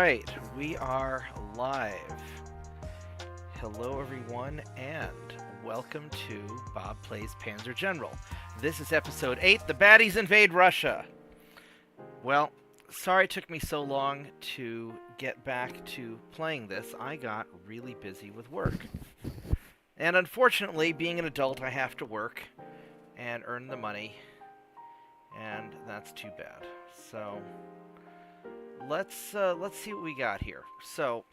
right, we are live. Hello, everyone, and welcome to Bob Plays Panzer General. This is episode 8, The Baddies Invade Russia. Well, sorry it took me so long to get back to playing this. I got really busy with work. And unfortunately, being an adult, I have to work and earn the money, and that's too bad. So let's see what we got here. So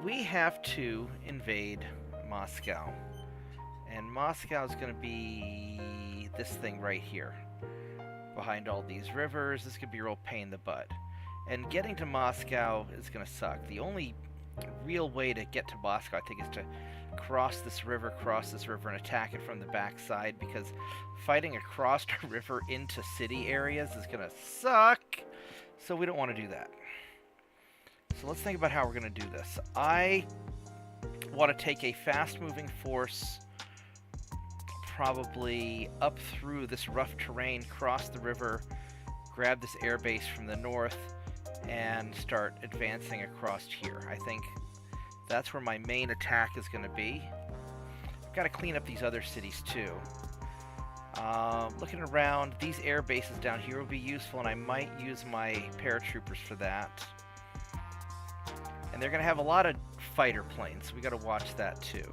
we have to invade Moscow, and Moscow is going to be this thing right here, behind all these rivers. This could be a real pain in the butt, and getting to Moscow is going to suck. The only real way to get to Moscow, I think, is to cross this river, and attack it from the backside, because fighting across the river into city areas is going to suck. So we don't want to do that. So let's think about how we're going to do this. I want to take a fast-moving force, probably up through this rough terrain, cross the river, grab this air base from the north, and start advancing across here. I think that's where my main attack is going to be. I've got to clean up these other cities too. Looking around, these air bases down here will be useful, and I might use my paratroopers for that. And they're going to have a lot of fighter planes, so we got to watch that too.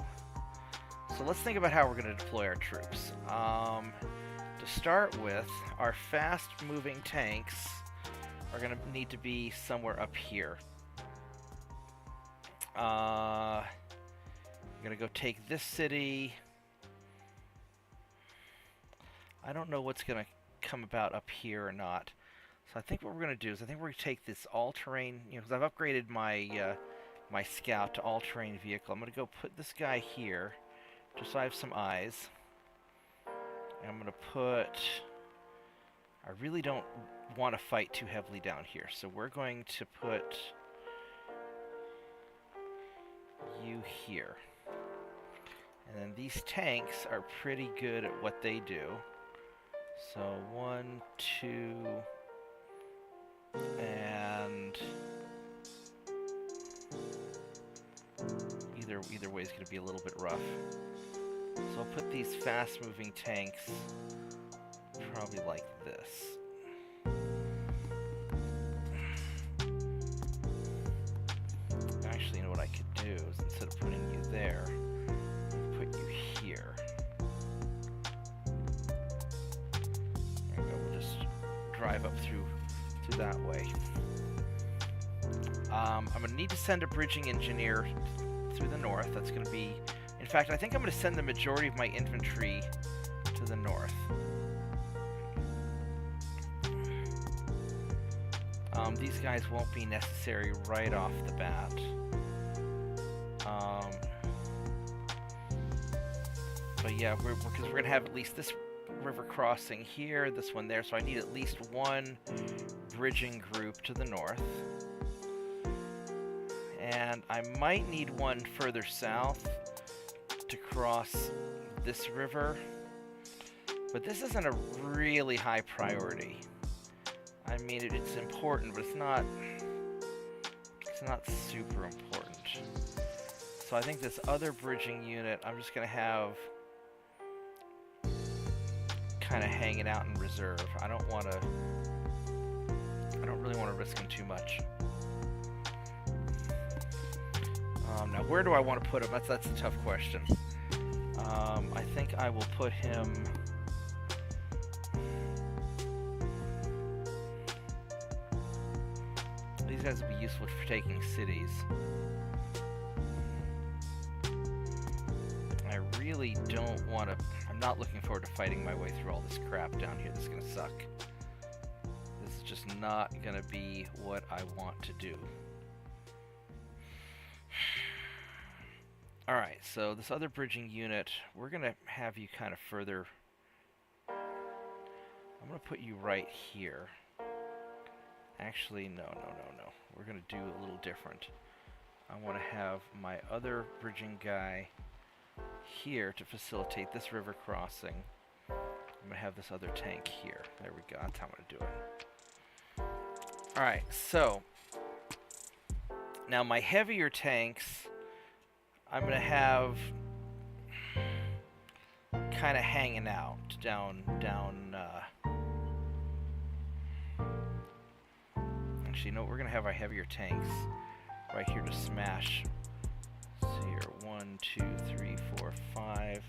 So let's think about how we're going to deploy our troops. To start with, our fast-moving tanks are going to need to be somewhere up here. I'm going to go take this city. I don't know what's going to come about up here or not. So I think what we're going to do is I think we're going to take this all-terrain, because I've upgraded my my scout to all-terrain vehicle. I'm going to go put this guy here, just so I have some eyes. And I'm going to put... I really don't want to fight too heavily down here, so we're going to put you here. And then these tanks are pretty good at what they do. So 1, 2, and either way is going to be a little bit rough. So I'll put these fast-moving tanks probably like this. Actually, you know what I could do is instead of putting you there, put you here. There we go. We'll just drive up through that way. I'm going to need to send a bridging engineer through the north. That's going to be... In fact, I think I'm going to send the majority of my infantry to the north. These guys won't be necessary right off the bat. But yeah, because we're going to have at least this river crossing here, this one there, so I need at least one bridging group to the north. And I might need one further south to cross this river, but this isn't a really high priority. I mean, it's important, but it's not super important. So I think this other bridging unit, I'm just going to have kind of hanging out in reserve. I don't really want to risk him too much. Now, where do I want to put him? That's a tough question. I think I will put him... These guys will be useful for taking cities. I really don't want to... I'm not looking forward to fighting my way through all this crap down here. This is going to suck. This is just not going to be what I want to do. Alright, so this other bridging unit, we're going to have you kind of further... I'm going to put you right here. Actually, no. We're going to do a little different. I want to have my other bridging guy here to facilitate this river crossing. I'm going to have this other tank here. There we go. That's how I'm going to do it. Alright, so Now my heavier tanks, I'm going to have kind of hanging out down. Actually, no, we're going to have our heavier tanks right here to smash. Let's see here, 1, 2, 3, 4, 5.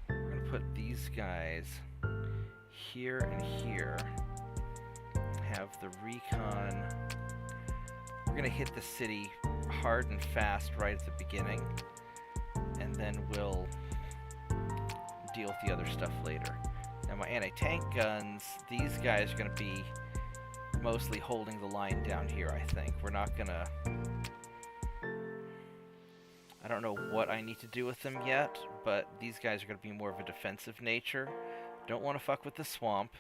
We're going to put these guys here and here. Have the recon. We're going to hit the city hard and fast right at the beginning, and then we'll deal with the other stuff later. Now my anti-tank guns, these guys are going to be mostly holding the line down here, I think. We're not going to... I don't know what I need to do with them yet, but these guys are going to be more of a defensive nature. Don't want to fuck with the swamp,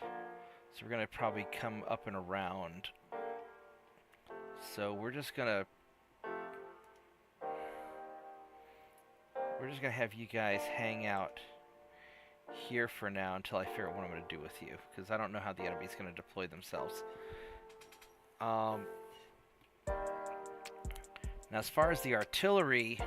so we're going to probably come up and around. So we're just going to have you guys hang out here for now until I figure out what I'm going to do with you, because I don't know how the enemy's going to deploy themselves. Now as far as the artillery,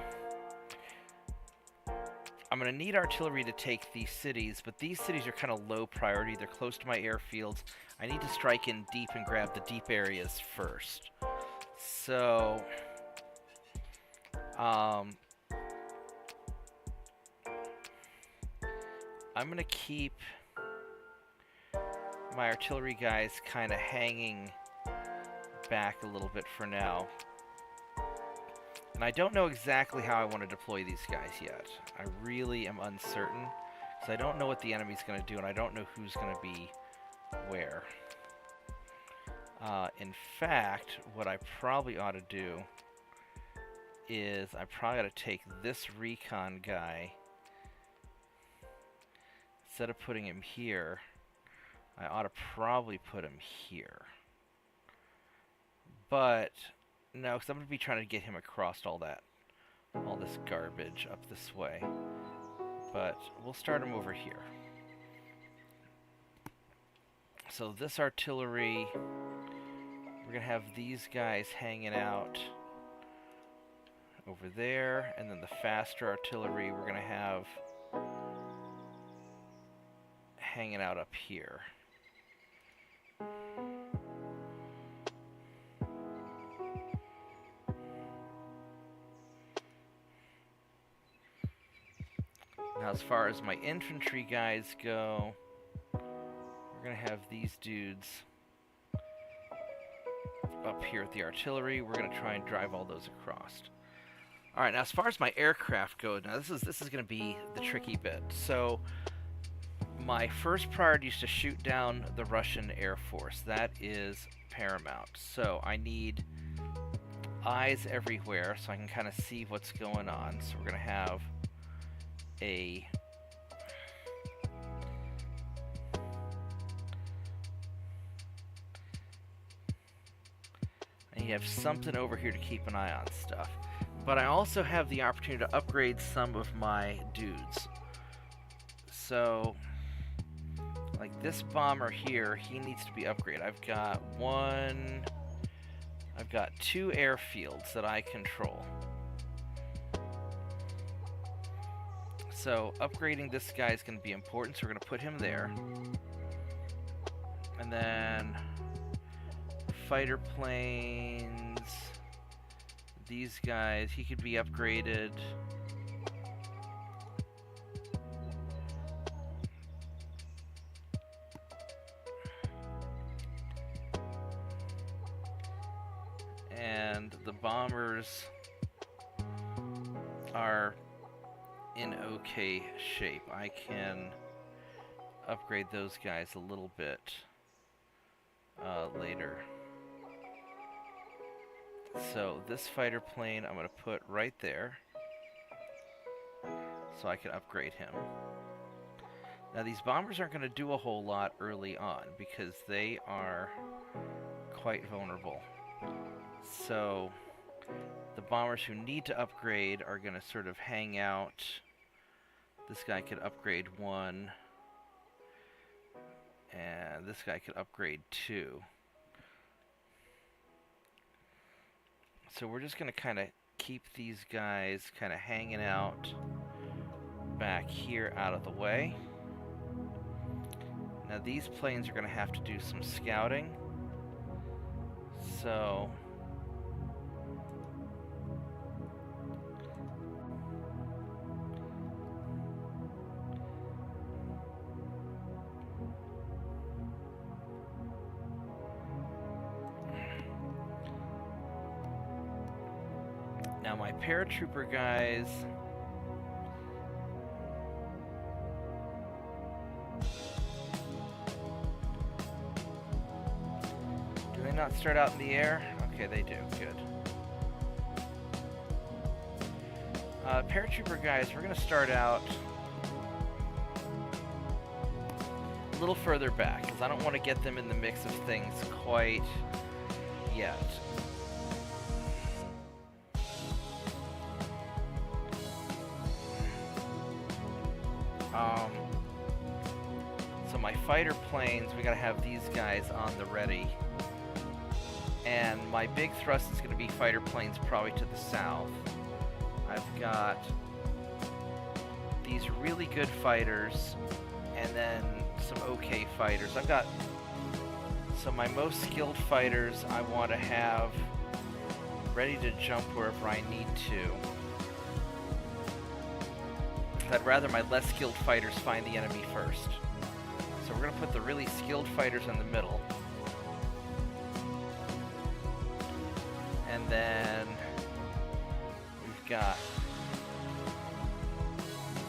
I'm going to need artillery to take these cities, but these cities are kind of low priority. They're close to my airfields. I need to strike in deep and grab the deep areas first. So, I'm going to keep my artillery guys kind of hanging back a little bit for now. And I don't know exactly how I want to deploy these guys yet. I really am uncertain, because I don't know what the enemy's going to do, and I don't know who's going to be where. In fact, what I probably ought to do is I probably ought to take this recon guy. Instead of putting him here, I ought to probably put him here. But no, because I'm going to be trying to get him across all this garbage up this way. But we'll start him over here. So this artillery, we're going to have these guys hanging out over there. And then the faster artillery, we're going to have hanging out up here. Now, as far as my infantry guys go, we're going to have these dudes up here with the artillery. We're going to try and drive all those across. All right, now as far as my aircraft go, now this is going to be the tricky bit. So my first priority is to shoot down the Russian Air Force. That is paramount. So I need eyes everywhere so I can kind of see what's going on. So we're going to have and you have something over here to keep an eye on stuff. But I also have the opportunity to upgrade some of my dudes. So, like this bomber here, he needs to be upgraded. I've got 2 airfields that I control. So upgrading this guy is going to be important, so we're going to put him there. And then fighter planes, these guys, he could be upgraded. And the bombers are in okay shape. I can upgrade those guys a little bit later. So this fighter plane I'm going to put right there so I can upgrade him. Now these bombers aren't going to do a whole lot early on because they are quite vulnerable. So the bombers who need to upgrade are going to sort of hang out. This guy could upgrade 1. And this guy could upgrade 2. So we're just going to kind of keep these guys kind of hanging out back here out of the way. Now these planes are going to have to do some scouting. So now my paratrooper guys, do they not start out in the air? Okay, they do. Good. Paratrooper guys, we're going to start out a little further back, because I don't want to get them in the mix of things quite yet. So my fighter planes, we got to have these guys on the ready. And my big thrust is going to be fighter planes probably to the south. I've got these really good fighters and then some okay fighters. I've got, so my most skilled fighters I want to have ready to jump wherever I need to. I'd rather my less skilled fighters find the enemy first. So we're going to put the really skilled fighters in the middle. And then we've got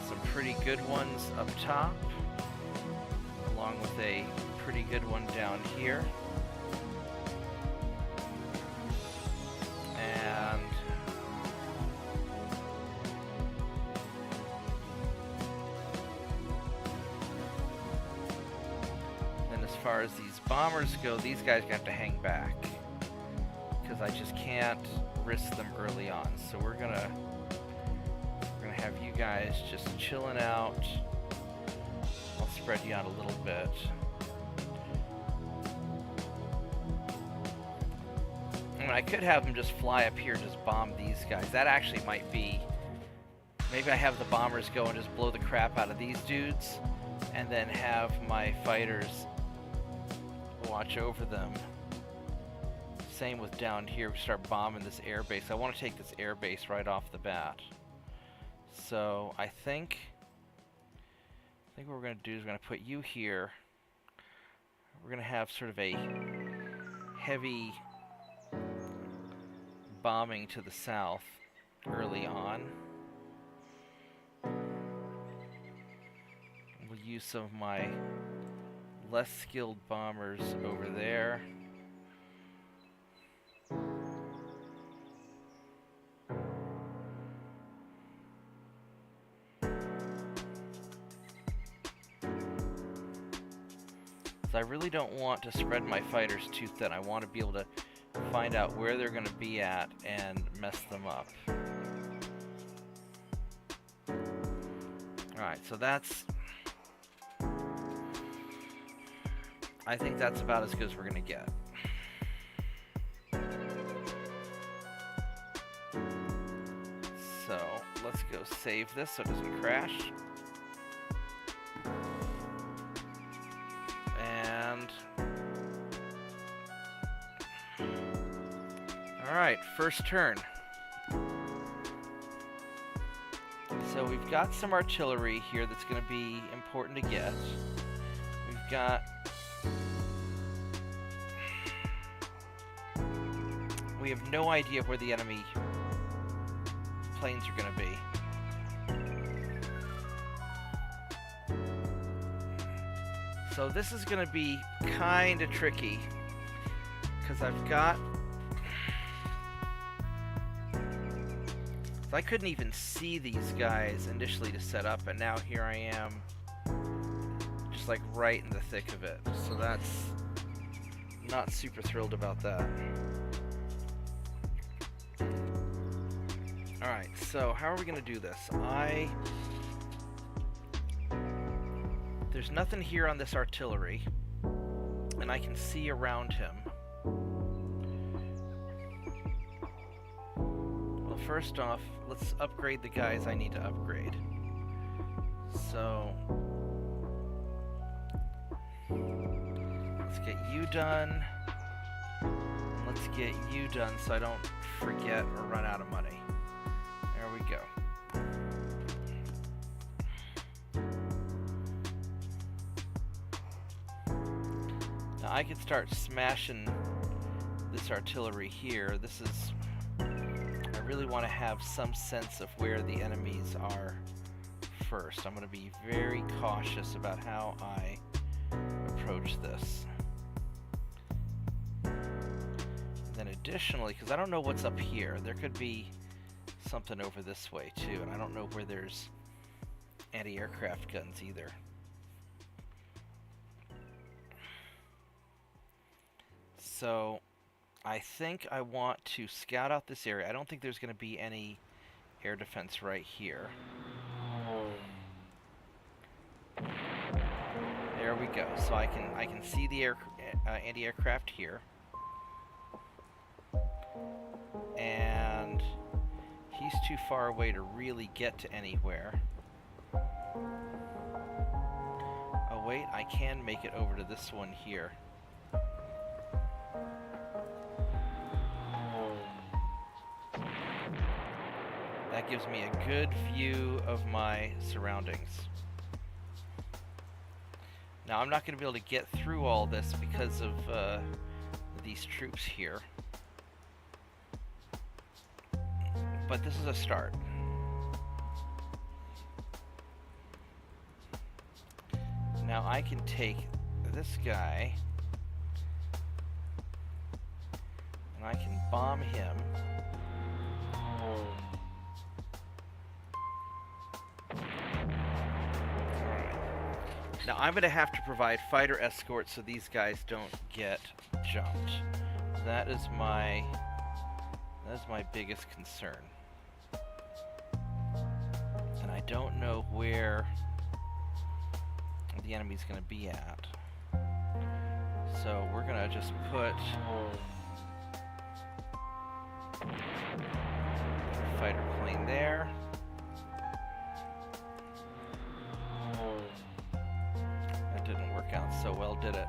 some pretty good ones up top, along with a pretty good one down here. And then as far as these bombers go, these guys got to hang back, because I just can't risk them early on. So we're gonna have you guys just chilling out. I'll spread you out a little bit. I mean, I could have them just fly up here and just bomb these guys. That actually might be, maybe I have the bombers go and just blow the crap out of these dudes, and then have my fighters watch over them. Same with down here, we start bombing this air base. I want to take this air base right off the bat. So I think what we're going to do is we're going to put you here. We're going to have sort of a heavy bombing to the south early on. We'll use some of my less skilled bombers over there. I really don't want to spread my fighters too thin. I want to be able to find out where they're going to be at and mess them up. Alright, so that's, I think that's about as good as we're going to get. So let's go save this so it doesn't crash. Alright, first turn. So we've got some artillery here that's going to be important to get. We've got... we have no idea where the enemy planes are going to be. So this is going to be kind of tricky, because I've got... I couldn't even see these guys initially to set up, and now here I am, just like right in the thick of it. So that's not super thrilled about that. Alright, so how are we going to do this? There's nothing here on this artillery, and I can see around him. first off, let's upgrade the guys I need to upgrade. So, let's get you done. Let's get you done so I don't forget or run out of money. There we go. Now I can start smashing this artillery here. This is... I really want to have some sense of where the enemies are first. I'm going to be very cautious about how I approach this. Then additionally, because I don't know what's up here, there could be something over this way too, and I don't know where there's anti-aircraft guns either. So I think I want to scout out this area. I don't think there's going to be any air defense right here. There we go. So I can see the anti-aircraft here. And he's too far away to really get to anywhere. Oh wait, I can make it over to this one here. That gives me a good view of my surroundings. Now I'm not going to be able to get through all this because of these troops here. But this is a start. Now I can take this guy and I can bomb him. Now I'm going to have to provide fighter escorts so these guys don't get jumped. That is my biggest concern. And I don't know where the enemy's going to be at. So we're going to just put a fighter plane there. That didn't work out so well, did it?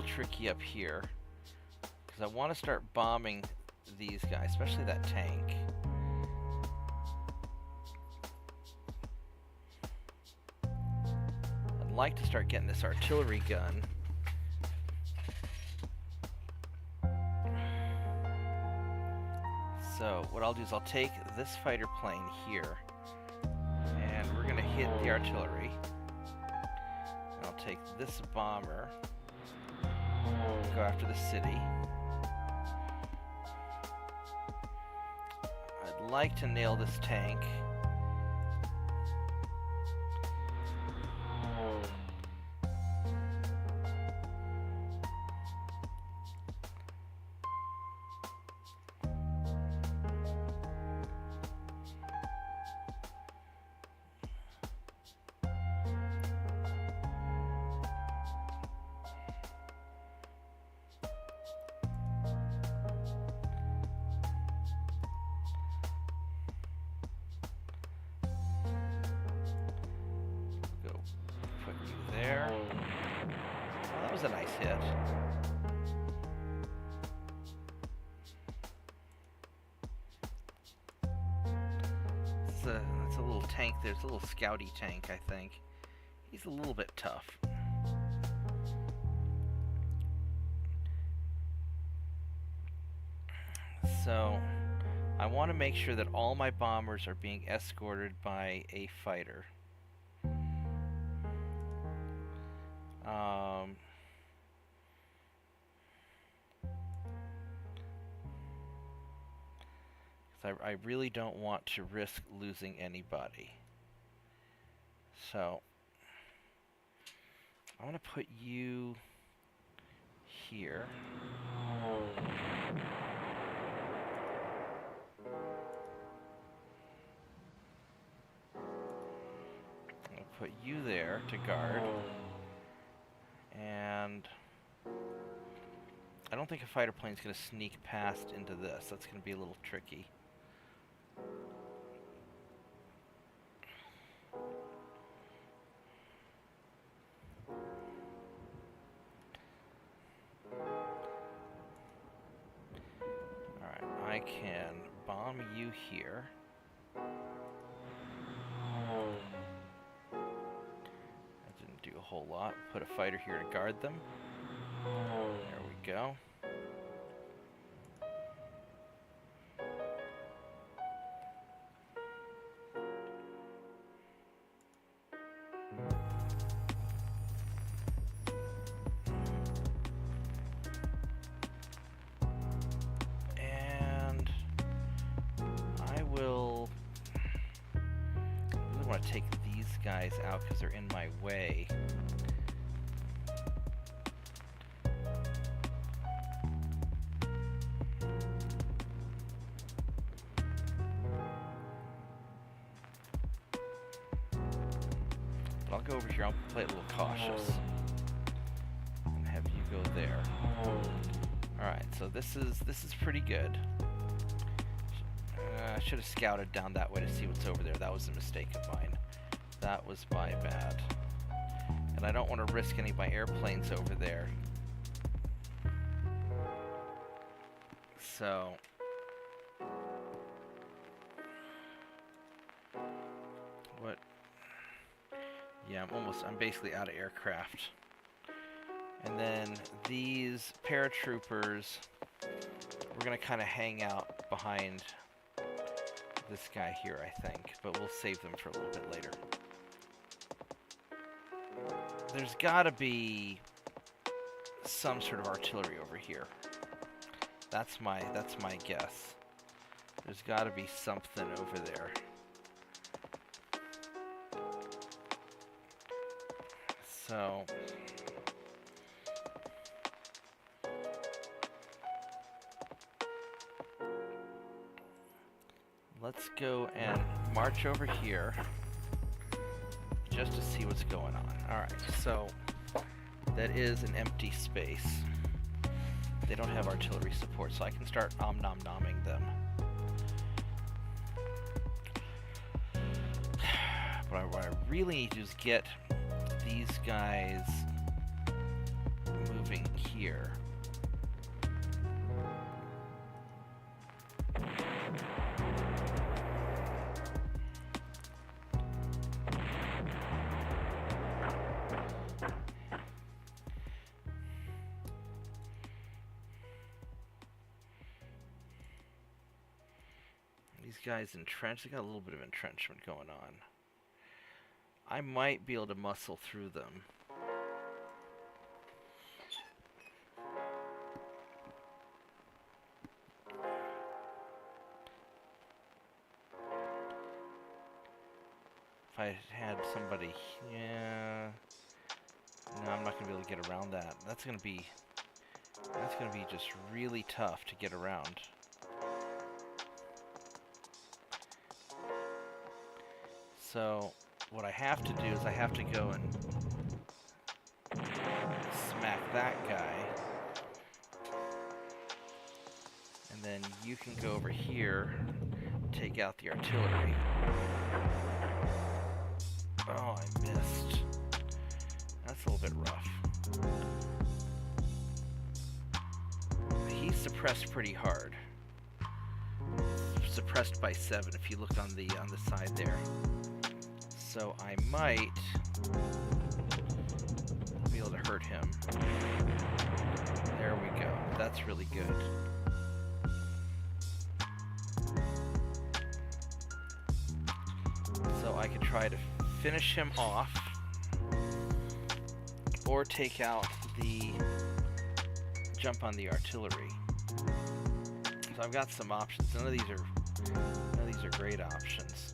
Tricky up here because I want to start bombing these guys, especially that tank. I'd like to start getting this artillery gun. So what I'll do is I'll take this fighter plane here and we're going to hit the artillery. And I'll take this bomber. Go after the city. I'd like to nail this tank. A nice hit. It's a little tank. There's a little scouty tank, I think. He's a little bit tough. So I want to make sure that all my bombers are being escorted by a fighter. I really don't want to risk losing anybody. So I want to put you here. put you there to guard. And I don't think a fighter plane's going to sneak past into this. That's going to be a little tricky. Alright, I can bomb you here. That didn't do a whole lot. Put a fighter here to guard them. There we go. And I really want to take these guys out because they're in my way. I'll go over here, I'll play it a little cautious. And have you go there. Alright, so this is pretty good. I should have scouted down that way to see what's over there. That was a mistake of mine. That was my bad. And I don't want to risk any of my airplanes over there. So... what? Yeah, I'm basically out of aircraft. And then these paratroopers, we're going to kind of hang out behind this guy here, I think. But we'll save them for a little bit later. There's got to be some sort of artillery over here. That's my guess. There's got to be something over there. So let's go and march over here just to see what's going on. Alright, so that is an empty space. They don't have artillery support, so I can start nom-nom-nomming them. But what I really need to do is get these guys moving here. These guys entrenched. They got a little bit of entrenchment going on. I might be able to muscle through them. If I had somebody, yeah. No, I'm not gonna be able to get around that. That's gonna be just really tough to get around. So what I have to do is I have to go and smack that guy. And then you can go over here, take out the artillery. Oh, I missed. That's a little bit rough. He's suppressed pretty hard. Suppressed by 7 if you look on the side there. So I might be able to hurt him. There we go. That's really good. So I could try to finish him off or take out the jump on the artillery. So I've got some options. None of these are great options.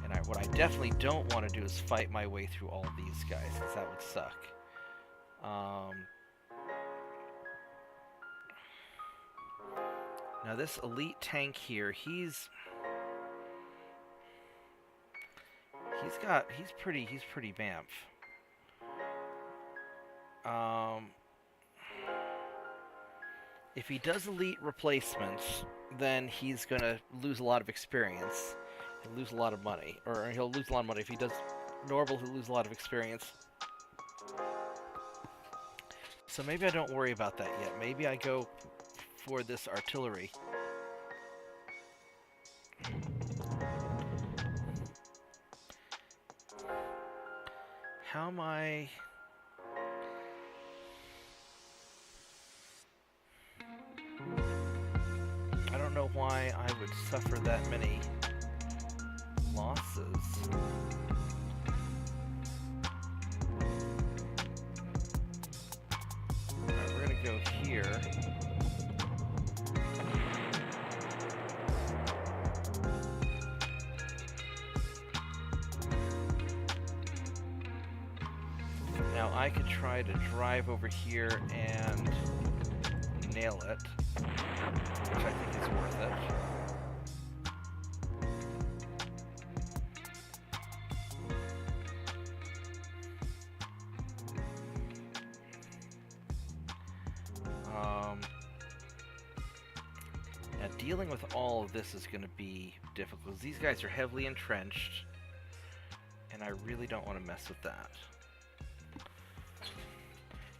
And what I definitely don't want to do is fight my way through all of these guys, because that would suck. Now this elite tank here, he's He's pretty bamf. If he does elite replacements, then he's gonna lose a lot of experience. He'll lose a lot of money, or he'll lose a lot of money. If he does normal, he'll lose a lot of experience. So maybe I don't worry about that yet. Maybe I go for this artillery. How am I... I don't know why I would suffer that many losses. Alright, we're gonna go here. Now I could try to drive over here and nail it, which I think is worth it. Now dealing with all of this is going to be difficult. These guys are heavily entrenched, and I really don't want to mess with that.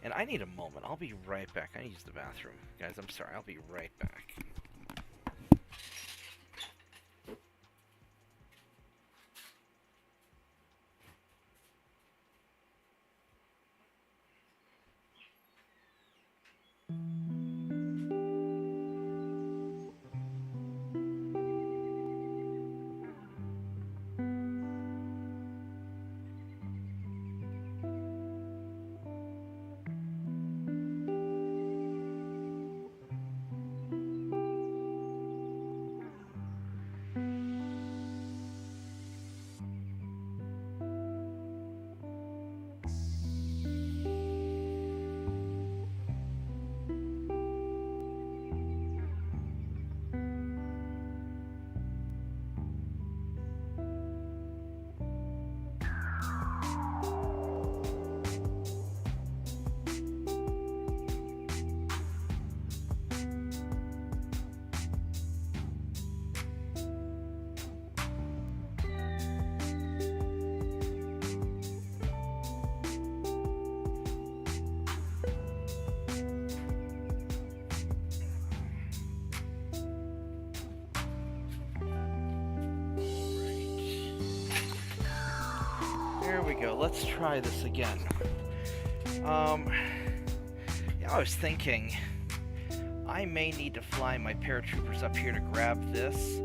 And I need a moment. I'll be right back. I need to use the bathroom. Guys, I'm sorry. I'll be right back. There we go. Let's try this again. Yeah, I was thinking I may need to fly my paratroopers up here to grab this,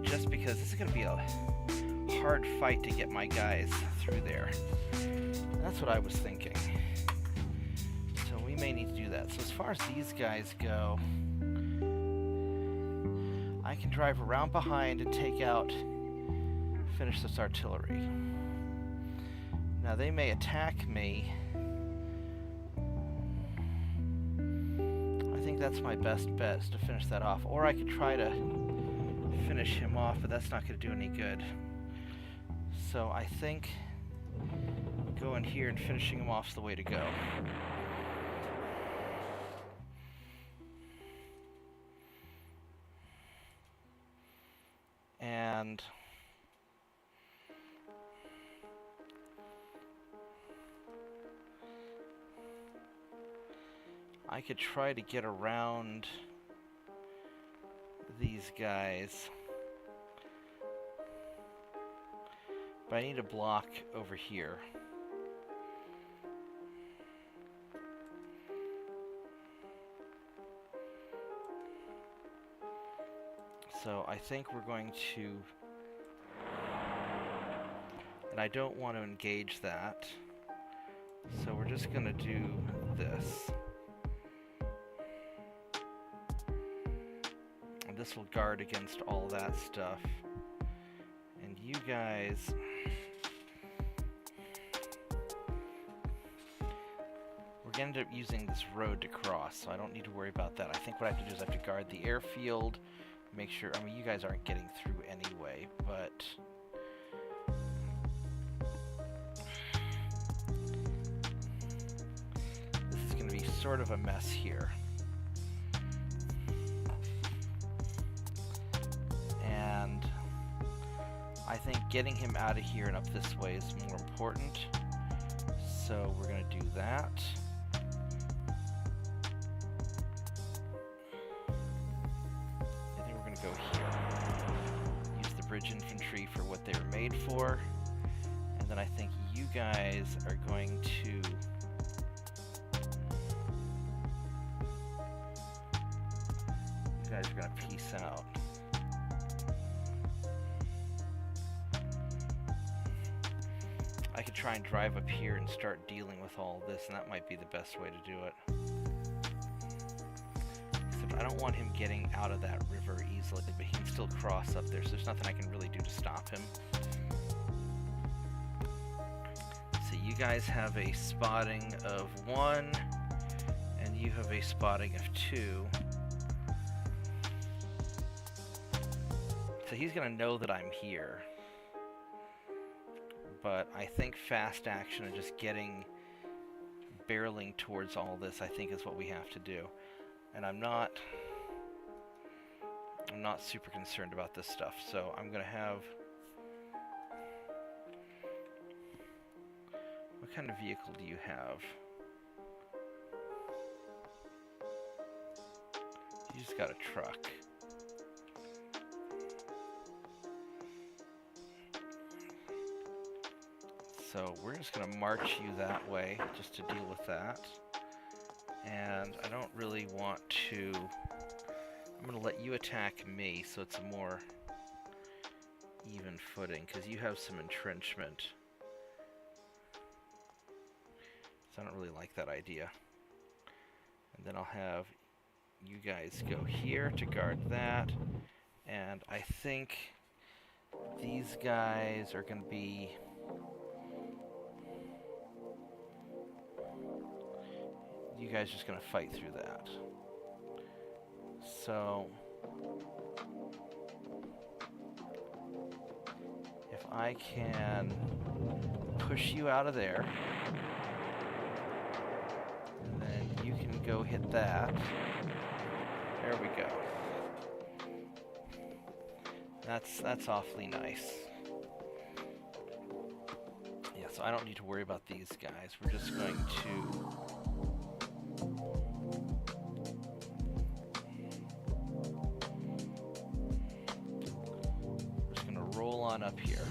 just because this is going to be a hard fight to get my guys through there. That's what I was thinking. So we may need to do that. So as far as these guys go, I can drive around behind and take out, finish this artillery. Now they may attack me. I think that's my best bet, is to finish that off. Or I could try to finish him off, but that's not going to do any good. So I think going here and finishing him off is the way to go. And I could try to get around these guys, but I need a block over here. So I think we're going to, and I don't want to engage that, so we're just going to do this. And this will guard against all that stuff. And you guys, we're going to end up using this road to cross, so I don't need to worry about that. I think what I have to do is I have to guard the airfield, make sure, I mean, you guys aren't getting through anyway, but sort of a mess here. And I think getting him out of here and up this way is more important. So we're going to do that. I think we're going to go here. Use the bridge infantry for what they were made for. And then I think you guys are going to... You guys are going to peace out. I could try and drive up here and start dealing with all this, and that might be the best way to do it. Except I don't want him getting out of that river easily, but he can still cross up there, so there's nothing I can really do to stop him. So you guys have a spotting of 1, and you have a spotting of 2. So he's going to know that I'm here. But I think fast action and just barreling towards all this, I think is what we have to do. And I'm not super concerned about this stuff, so I'm gonna have... What kind of vehicle do you have? You just got a truck. So we're just going to march you that way, just to deal with that. And I don't really want to... I'm going to let you attack me, so it's a more even footing, because you have some entrenchment. So I don't really like that idea. And then I'll have you guys go here to guard that. And I think these guys are going to be... You guys are just going to fight through that. So, if I can push you out of there, and then you can go hit that. There we go. That's awfully nice. Yeah, so I don't need to worry about these guys. We're just going to... up here.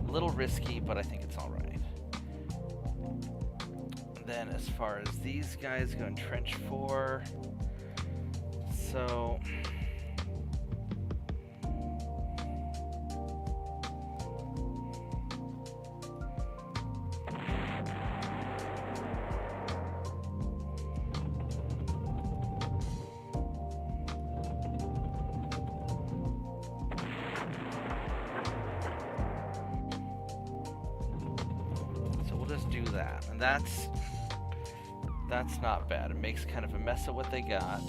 A little risky, but I think it's alright. Then as far as these guys go in trench 4, so do that, and that's not bad. It makes kind of a mess of what they got.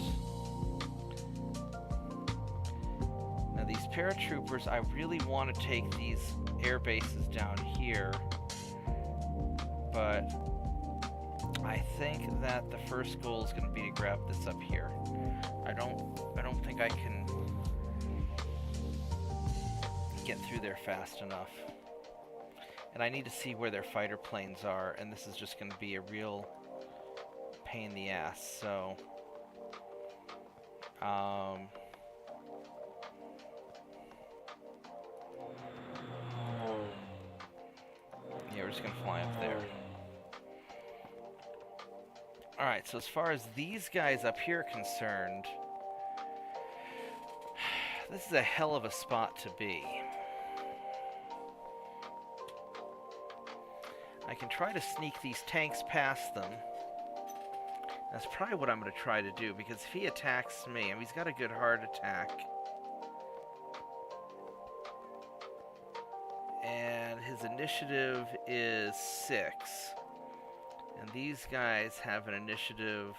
Now these paratroopers, I really want to take these air bases down here, but I think that the first goal is going to be to grab this up here. I don't think I can get through there fast enough. And I need to see where their fighter planes are, and this is just going to be a real pain in the ass, so... yeah, we're just going to fly up there. Alright, so as far as these guys up here are concerned, this is a hell of a spot to be. I can try to sneak these tanks past them. That's probably what I'm going to try to do, because if he attacks me, and he's got a good hard attack, and his initiative is 6, and these guys have an initiative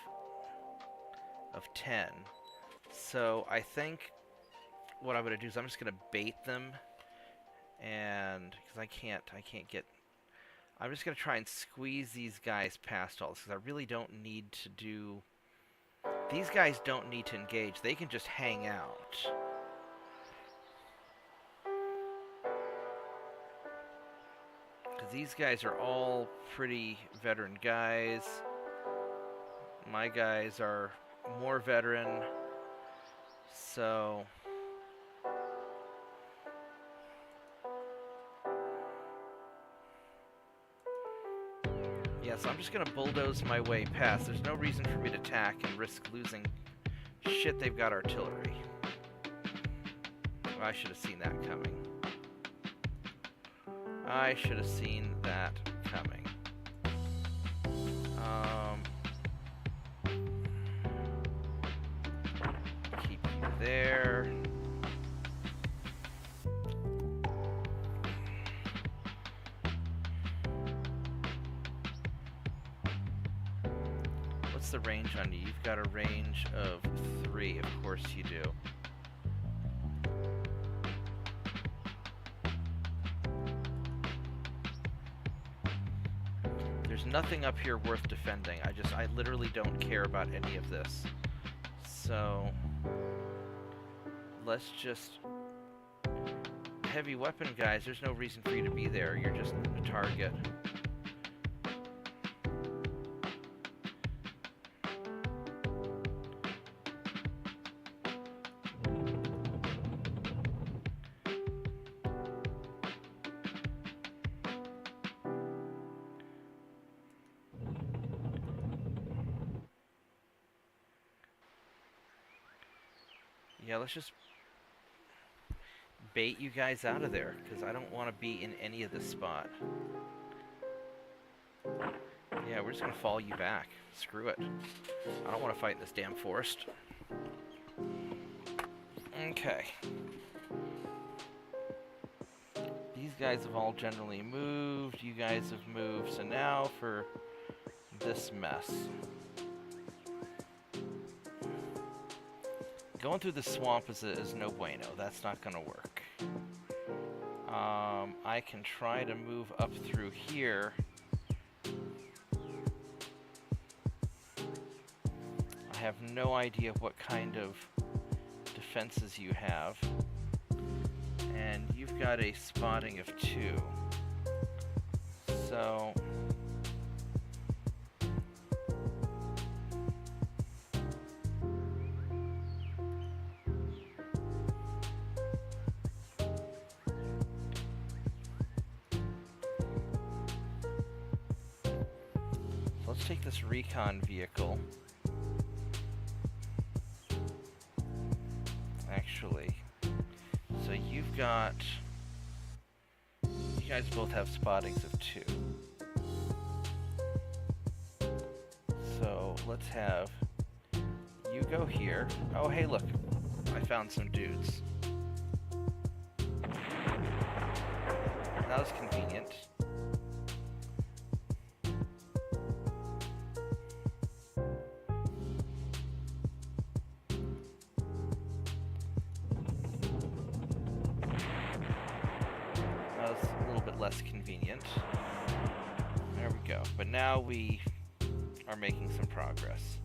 of 10. So I think what I'm going to do is I'm just going to bait them, and because I can't get I'm just going to try and squeeze these guys past all this, because I really don't need to do... These guys don't need to engage. They can just hang out. Because these guys are all pretty veteran guys. My guys are more veteran. So... yeah, so I'm just going to bulldoze my way past. There's no reason for me to attack and risk losing. Shit, they've got artillery. I should have seen that coming. I should have seen that coming. Keep you there. What's the range on you? You've got a range of 3, of course you do. There's nothing up here worth defending. I literally don't care about any of this. So, let's just... Heavy weapon guys, there's no reason for you to be there. You're just a target. Yeah, let's just bait you guys out of there, because I don't want to be in any of this spot. Yeah, we're just going to fall you back. Screw it. I don't want to fight in this damn forest. Okay. These guys have all generally moved. You guys have moved. So now for this mess. Going through the swamp is no bueno. That's not going to work. I can try to move up through here. I have no idea what kind of defenses you have. And you've got a spotting of 2. So... let's take this recon vehicle. Actually, so you've got... you guys both have spottings of 2. So let's have you go here. Oh, hey, look. I found some dudes. That was convenient. Less convenient. There we go. But now we are making some progress.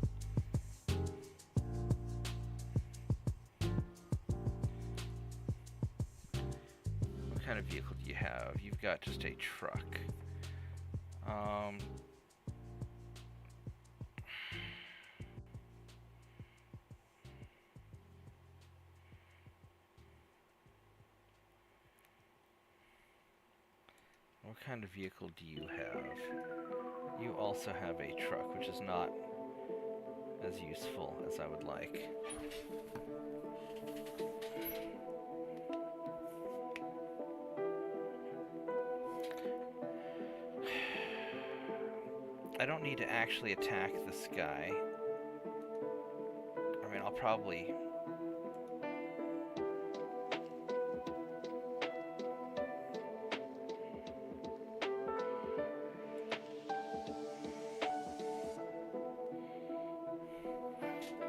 What kind of vehicle do you have? You've got just a truck. What kind of vehicle do you have? You also have a truck, which is not as useful as I would like. I don't need to actually attack this guy. I mean, I'll probably...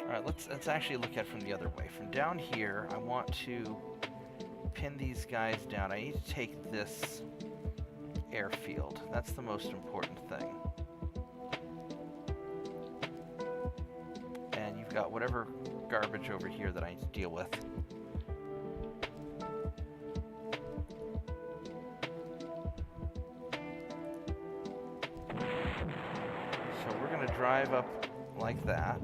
Alright, let's actually look at it from the other way. From down here, I want to pin these guys down. I need to take this airfield. That's the most important thing. And you've got whatever garbage over here that I need to deal with. So we're going to drive up like that.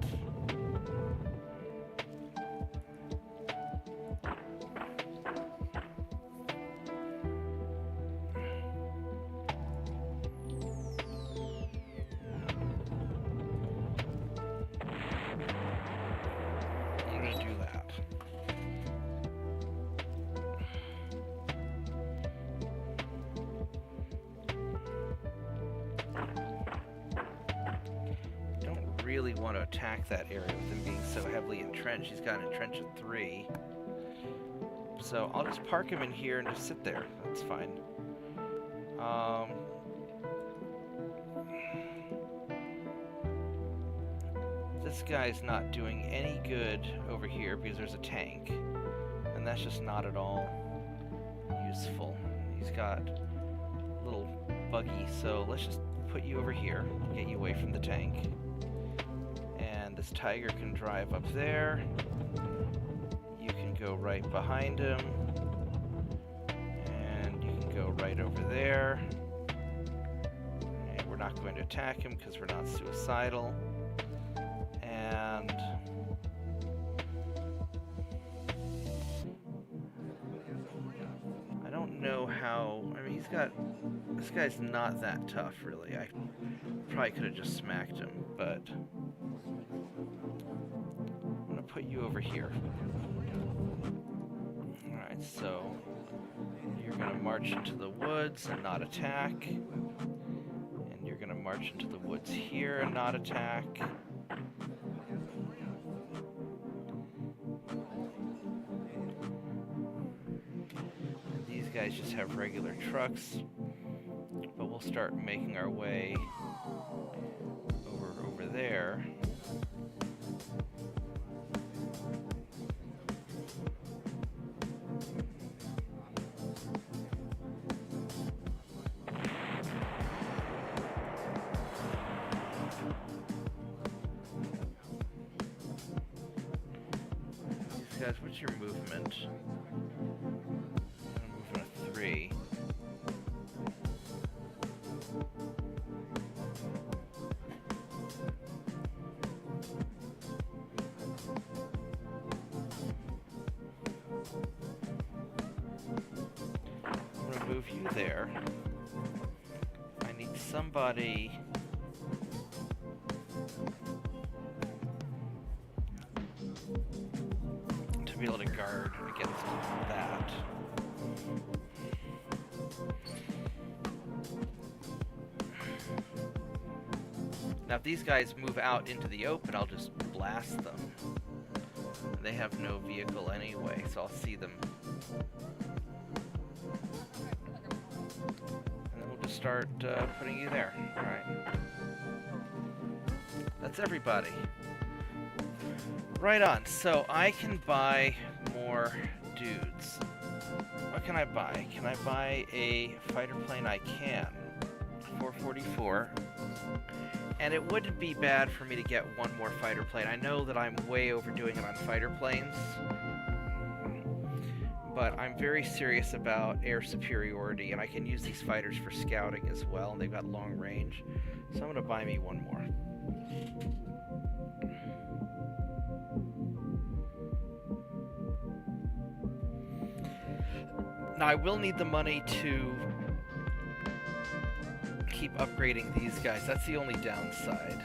Really want to attack that area with him being so heavily entrenched. He's got an entrench at 3. So I'll just park him in here and just sit there. That's fine. This guy's not doing any good over here because there's a tank. And that's just not at all useful. He's got a little buggy, so let's just put you over here, get you away from the tank. This tiger can drive up there. You can go right behind him. And you can go right over there. And we're not going to attack him because we're not suicidal. And I don't know how... I mean, he's got... This guy's not that tough, really. I probably could have just smacked him, but... put you over here. Alright, so you're going to march into the woods and not attack. And you're going to march into the woods here and not attack. And these guys just have regular trucks. But we'll start making our way over there. Guys, what's your movement? I'm moving a 3. I'm gonna move you there. I need somebody. To be able to guard against that. Now if these guys move out into the open, I'll just blast them. They have no vehicle anyway, so I'll see them. And then we'll just start putting you there. Alright. That's everybody. Right on, so I can buy more dudes. What can I buy? Can I buy a fighter plane? I can. 444. And it wouldn't be bad for me to get one more fighter plane. I know that I'm way overdoing it on fighter planes. But I'm very serious about air superiority, and I can use these fighters for scouting as well, and they've got long range. So I'm going to buy me one more. Now, I will need the money to keep upgrading these guys. That's the only downside.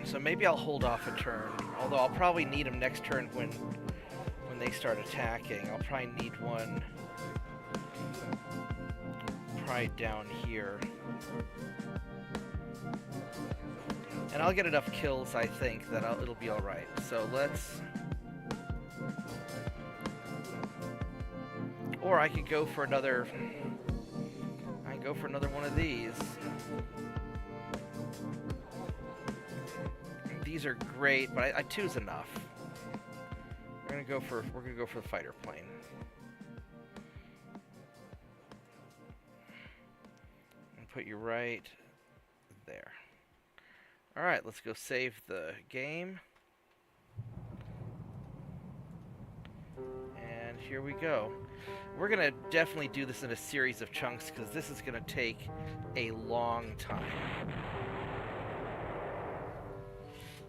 So maybe I'll hold off a turn. Although I'll probably need them next turn when they start attacking. I'll probably need one probably down here. And I'll get enough kills, I think, that it'll be alright. So let's... Or I could go for another... I can go for another one of these. These are great, but two's enough. We're gonna go for the fighter plane. put you right there. Alright, let's go save the game. And here we go. We're going to definitely do this in a series of chunks because this is going to take a long time.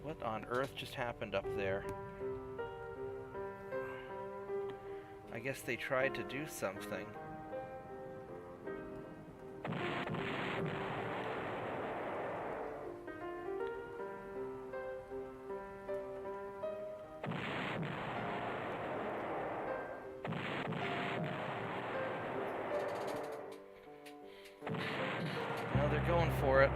What on earth just happened up there? I guess they tried to do something. No, they're going for it.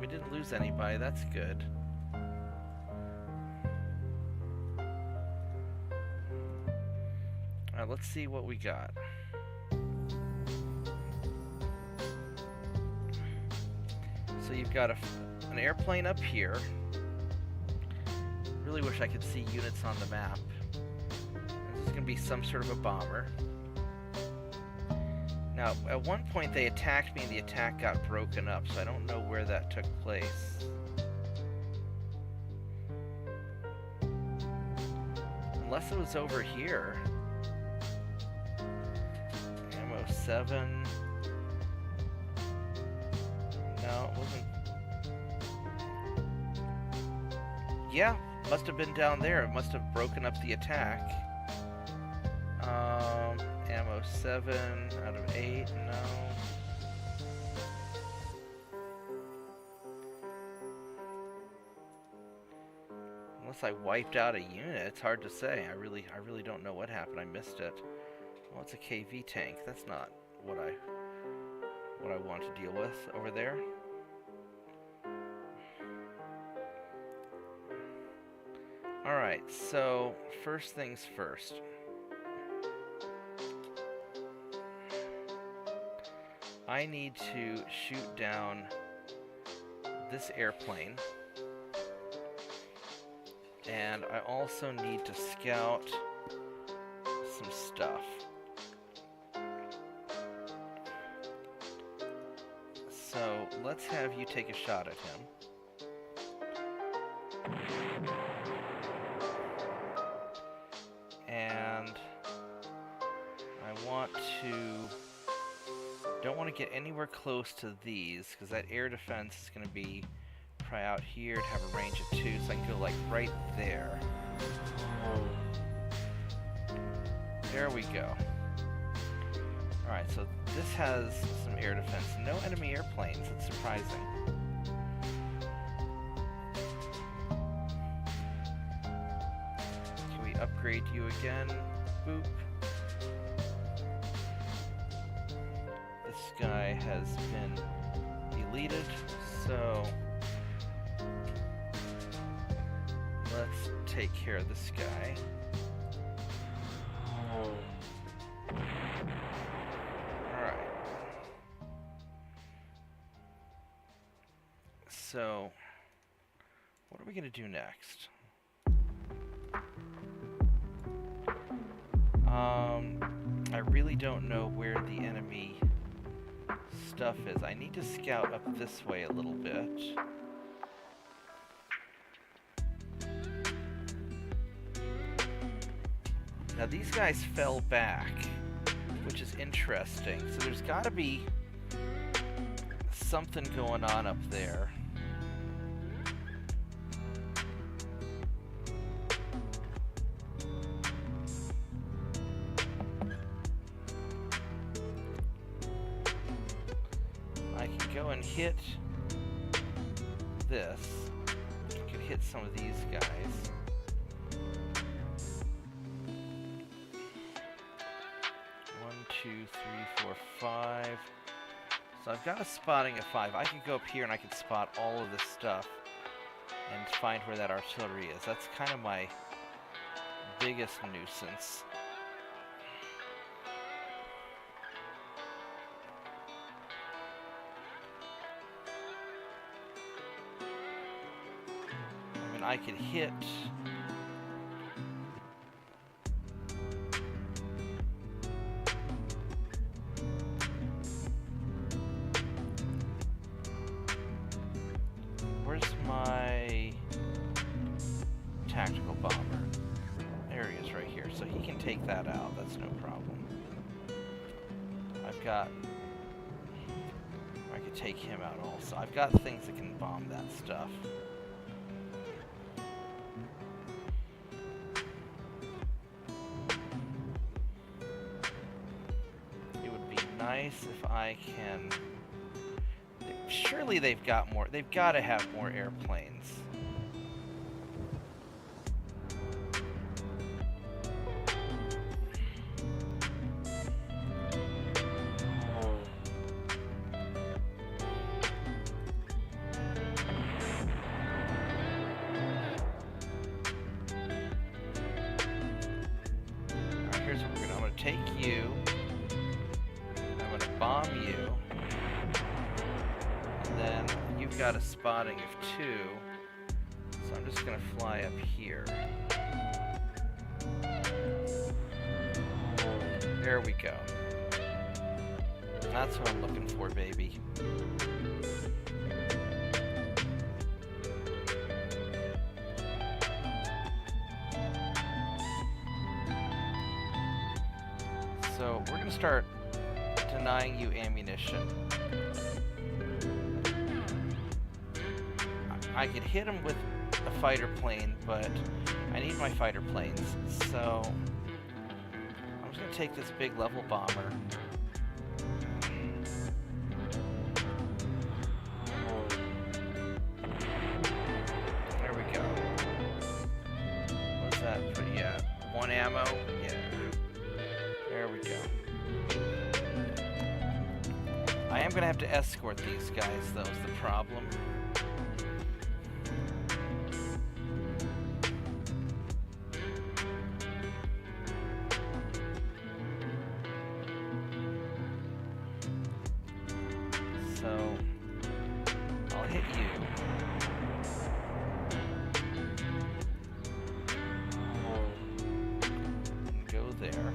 We didn't lose anybody, that's good. Alright, let's see what we got. So you've got an airplane up here. Really wish I could see units on the map. This is going to be some sort of a bomber. Now, at one point they attacked me and the attack got broken up, so I don't know where that took place. Unless it was over here. Ammo 7. No, it wasn't. Yeah, must have been down there. It must have broken up the attack. Ammo 7 out of 8, no. Unless I wiped out a unit, it's hard to say. I really don't know what happened. I missed it. Well, it's a KV tank. That's not what I want to deal with over there. Alright, so first things first. I need to shoot down this airplane. And I also need to scout some stuff. So let's have you take a shot at him. And I want to... don't want to get anywhere close to these, because that air defense is going to be probably out here to have a range of 2, so I can go like right there. There we go. Alright, so this has some air defense. No enemy airplanes, it's surprising. Can we upgrade you again? Boop. This guy has been deleted, so let's take care of this guy. Alright. So, what are we going to do next? I really don't know where the enemy stuff is. I need to scout up this way a little bit. Now these guys fell back, which is interesting. So there's got to be something going on up there. I can go and hit this. I can hit some of these guys. 2, 3, 4, 5. So I've got a spotting of 5. I could go up here and I could spot all of this stuff and find where that artillery is. That's kind of my biggest nuisance. I could hit... Where's my tactical bomber? There he is right here. So he can take that out. That's no problem. I've got... I could take him out also. I've got things that can bomb that stuff. It would be nice if I can... Surely they've got more. They've got to have more airplanes. Alright, here's what we're gonna. I'm gonna take you. I'm gonna bomb you. Then you've got a spotting of 2, so I'm just going to fly up here. There we go. That's what I'm looking for, baby. So we're going to start denying you ammunition. I could hit him with a fighter plane, but I need my fighter planes, so I'm just going to take this big level bomber. There we go. What's that? Yeah, 1 ammo? Yeah. There we go. I am going to have to escort these guys, though, is the problem. So, I'll hit you. And go there.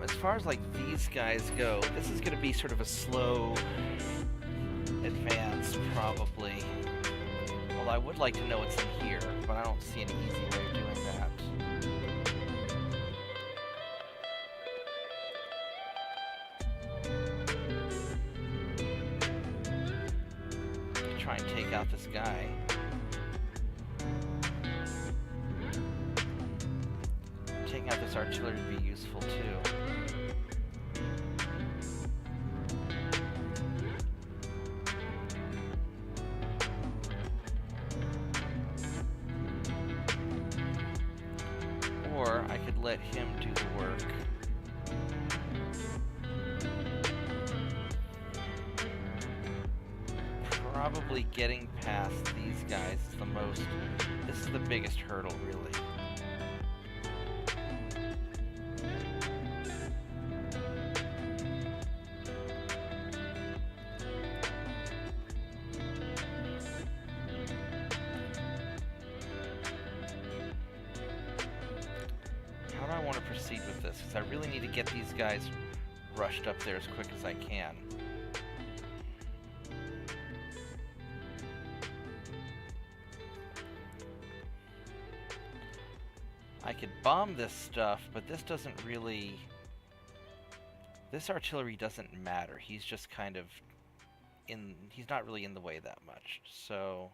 As far as like these guys go, this is going to be sort of a slow advance, probably. Well, I would like to know what's in here, but I don't see any easy way of doing that. Try and take out this guy. Taking out this artillery would be useful too. Or I could let him do the work. Probably getting past these guys is the most... This is the biggest hurdle, really. How do I want to proceed with this? Because I really need to get these guys rushed up there as quick as I can. I could bomb this stuff, but this doesn't really... This artillery doesn't matter. He's just kind of in... He's not really in the way that much. So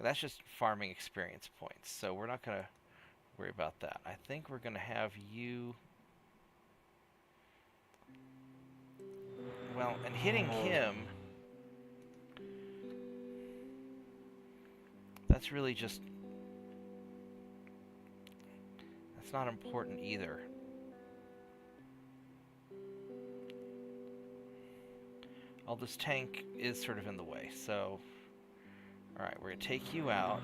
that's just farming experience points. So we're not going to worry about that. I think we're going to have you... Well, and hitting him... That's really just... That's not important either. Well, this tank is sort of in the way, so Alright, we're gonna take you out.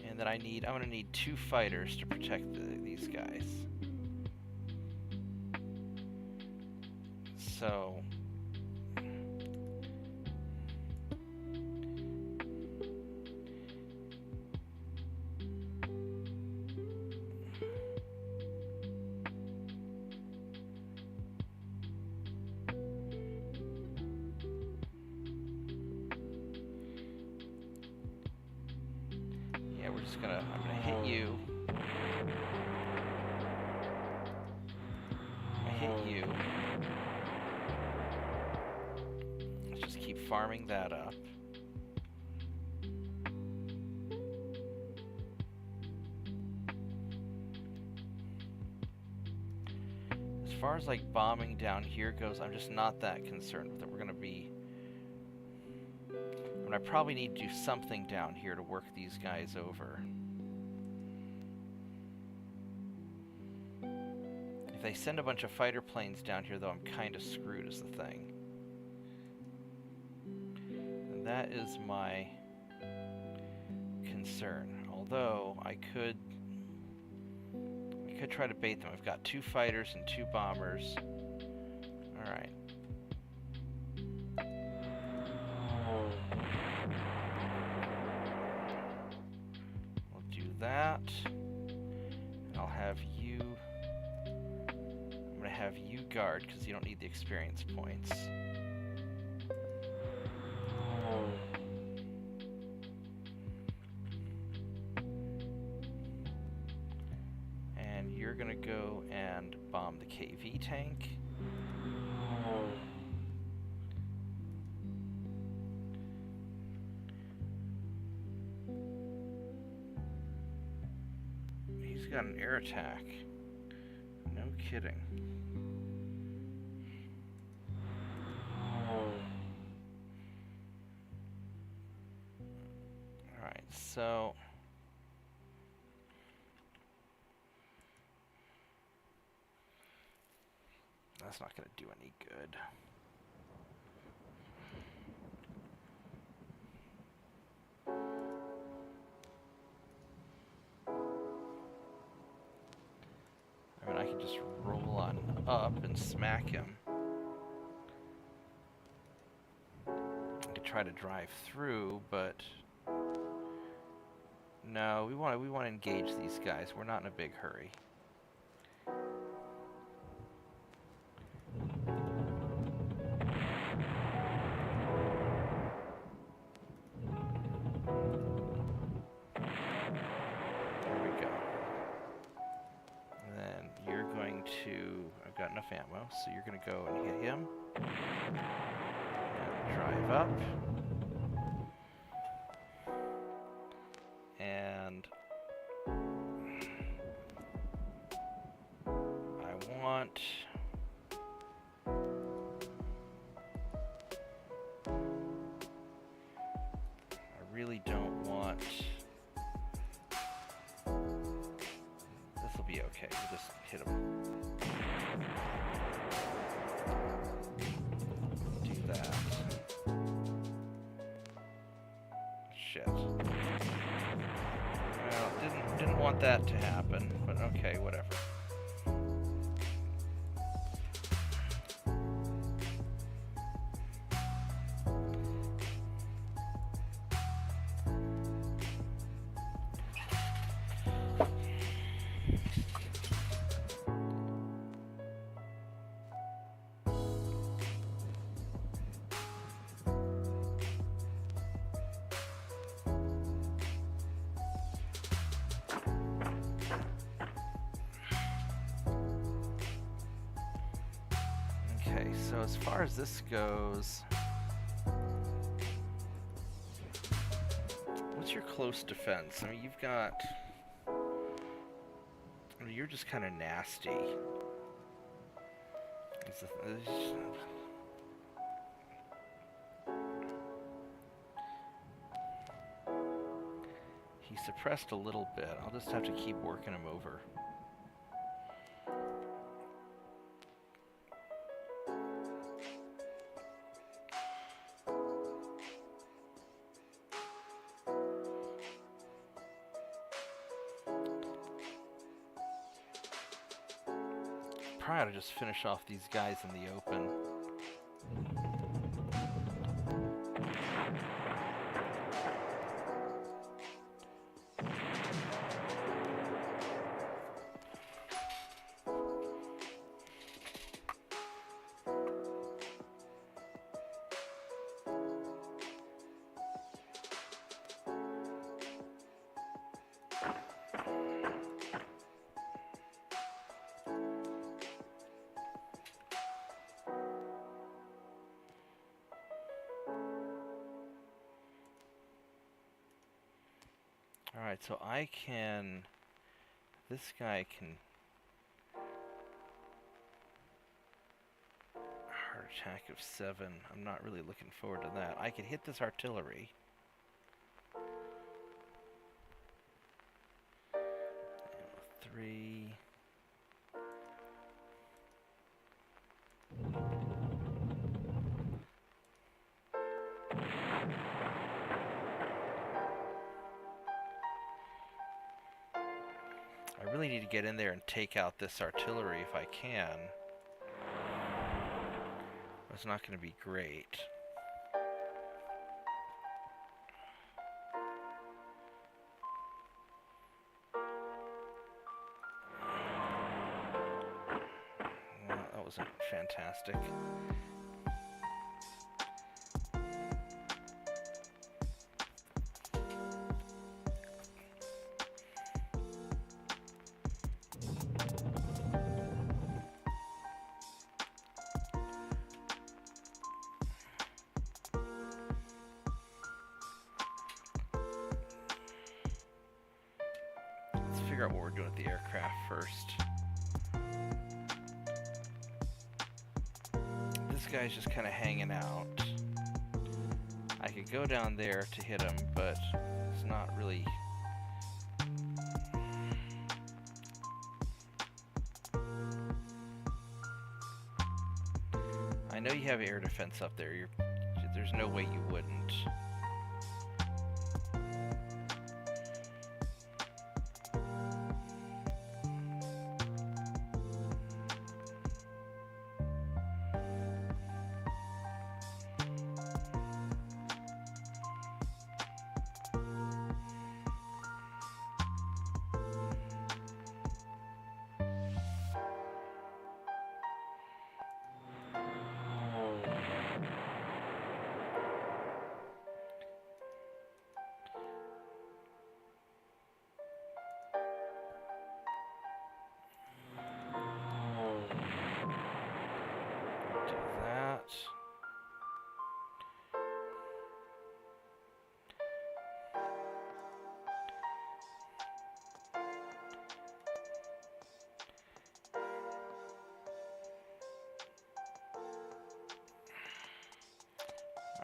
And then I'm gonna need 2 fighters to protect these guys. So yeah, I'm gonna hit you. Let's just keep farming that up. As far as like bombing down here goes, I'm just not that concerned with it. We're gonna be... I mean, I probably need to do something down here to work these guys over. If they send a bunch of fighter planes down here, though, I'm kind of screwed is the thing. And that is my concern. Although, I could try to bait them. I've got 2 fighters and 2 bombers. Alright. We'll do that. And I'll have you... I'm going to have you guard, because you don't need the experience points. And you're going to go and bomb the KV tank. He's got an air attack. No kidding. Alright, so... that's not going to do any good. I mean, I can just roll on up and smack him. I could try to drive through, but no, we want to engage these guys. We're not in a big hurry. I've got enough ammo, so you're going to go and hit him. And drive up. And I want... I really don't want... This will be okay. We'll just hit him. Do that. Shit. Well, didn't want that to happen, but okay, whatever. Okay, so as far as this goes, what's your close defense? I mean, you've got... I mean, you're just kind of nasty. He suppressed a little bit. I'll just have to keep working him over. probably ought to just finish off these guys in the open. Alright, so I can... This guy can... Heart attack of 7. I'm not really looking forward to that. I can hit this artillery. 3... I really need to get in there and take out this artillery if I can. It's not going to be great. Well, that wasn't fantastic. Figure out what we're doing with the aircraft first. This guy's just kind of hanging out. I could go down there to hit him, but it's not really... I know you have air defense up there. There's no way you wouldn't.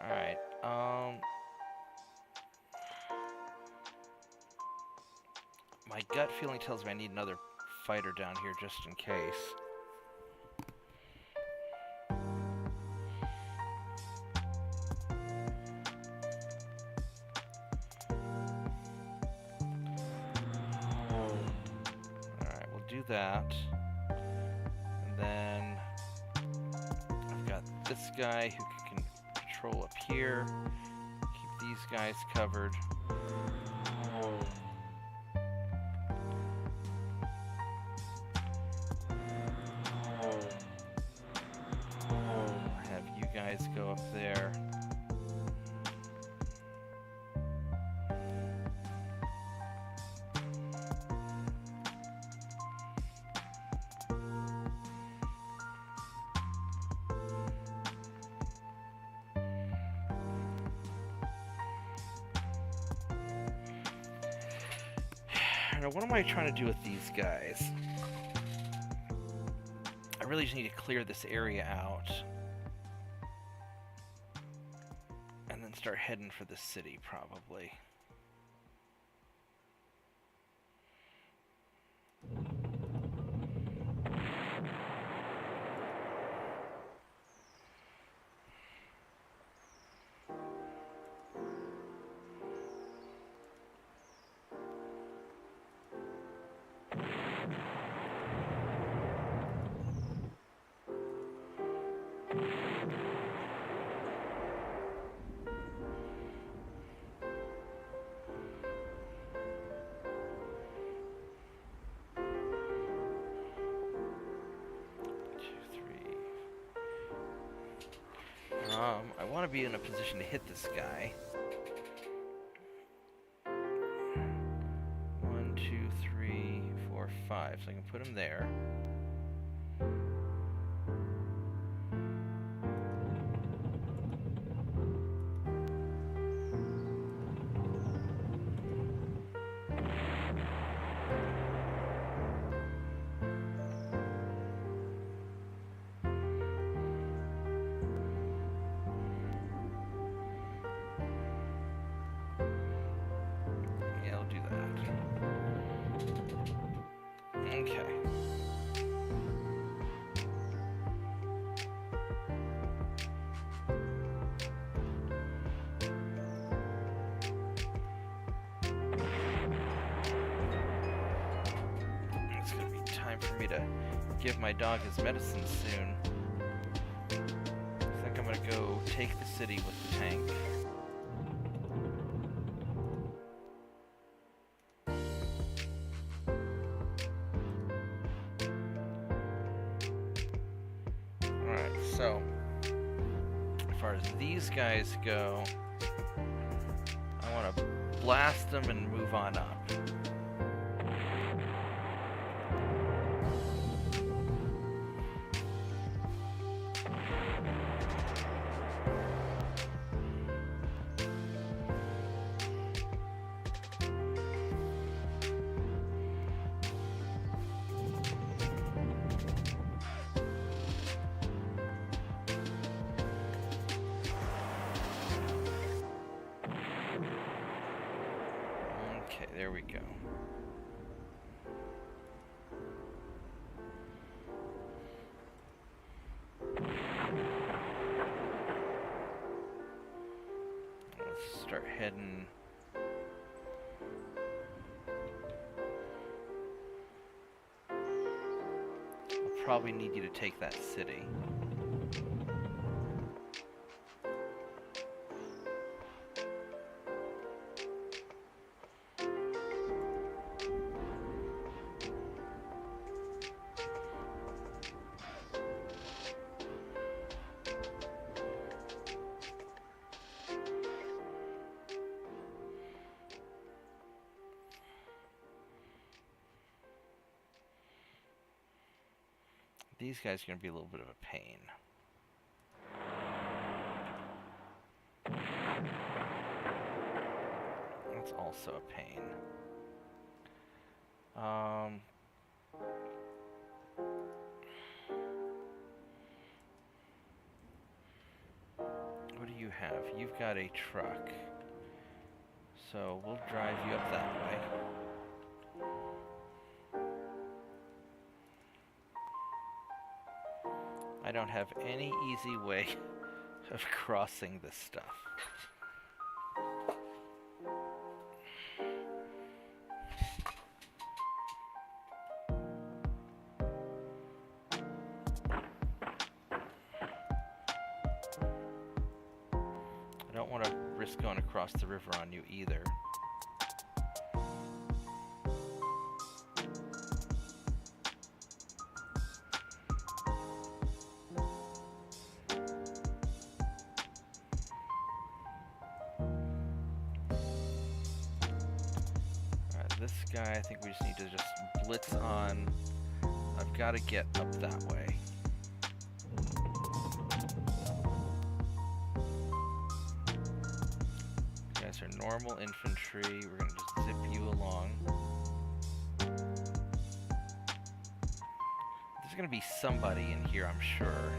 Alright, my gut feeling tells me I need another fighter down here just in case. Alright, we'll do that. And then I've got this guy who can control up here. Keep these guys covered. Have you guys go up there. Now, what am I trying to do with these guys? I really just need to clear this area out. And then start heading for the city, probably. I want to be in a position to hit this guy. 1, 2, 3, 4, 5. So I can put him there. Okay. It's gonna be time for me to give my dog his medicine soon. I think I'm gonna go take the city with the tank. So, as far as these guys go, I want to blast them and move on up. There we go. Let's start heading. I'll probably need you to take that city. These guys are going to be a little bit of a pain. That's also a pain. What do you have? You've got a truck. So we'll drive you up that way. I don't have any easy way of crossing this stuff. I don't want to risk going across the river on you either. This guy, I think we just need to just blitz on. I've got to get up that way. You guys are normal infantry. We're going to just zip you along. There's going to be somebody in here, I'm sure.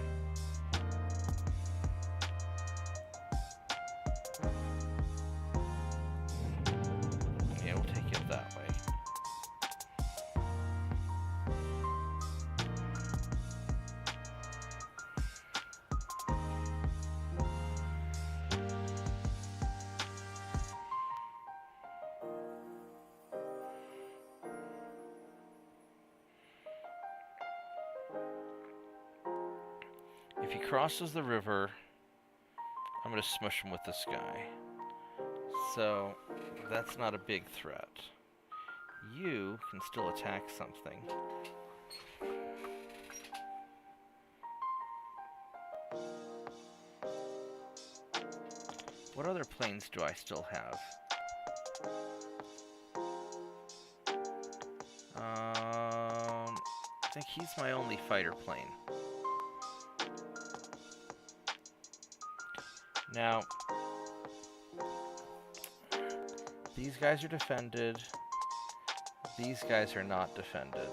If he crosses the river, I'm going to smush him with this guy. So, that's not a big threat. You can still attack something. What other planes do I still have? I think he's my only fighter plane. Now, these guys are defended. These guys are not defended.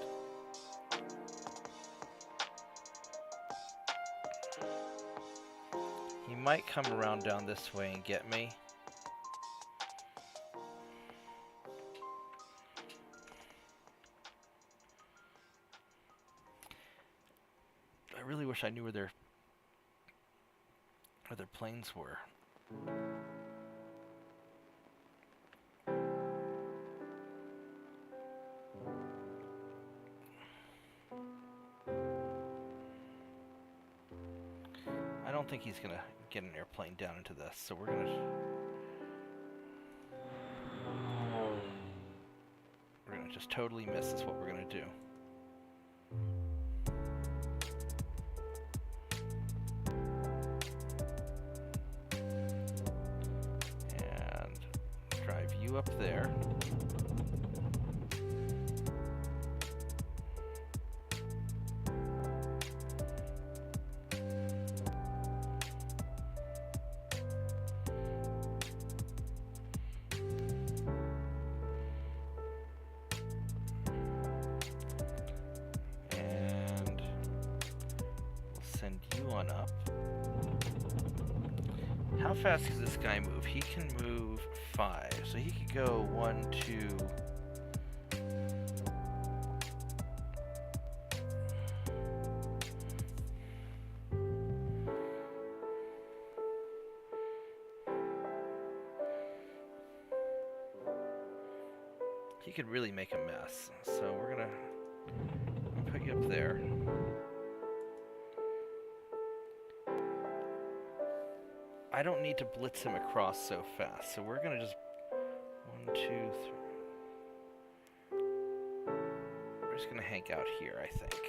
He might come around down this way and get me. I really wish I knew where their planes were. I don't think he's gonna get an airplane down into this, so we're gonna just totally miss is what we're gonna do. And drive you up there. Up. How fast does this guy move? He can move 5, so he could go 1, 2. He could really make a mess, so we're gonna put you up there. I don't need to blitz him across so fast, so we're gonna just 1, 2, 3. We're just gonna hang out here, I think.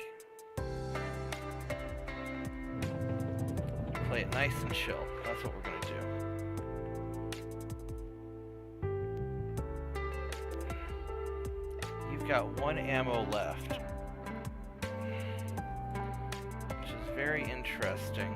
Play it nice and chill. That's what we're gonna do. You've got 1 ammo left, which is very interesting.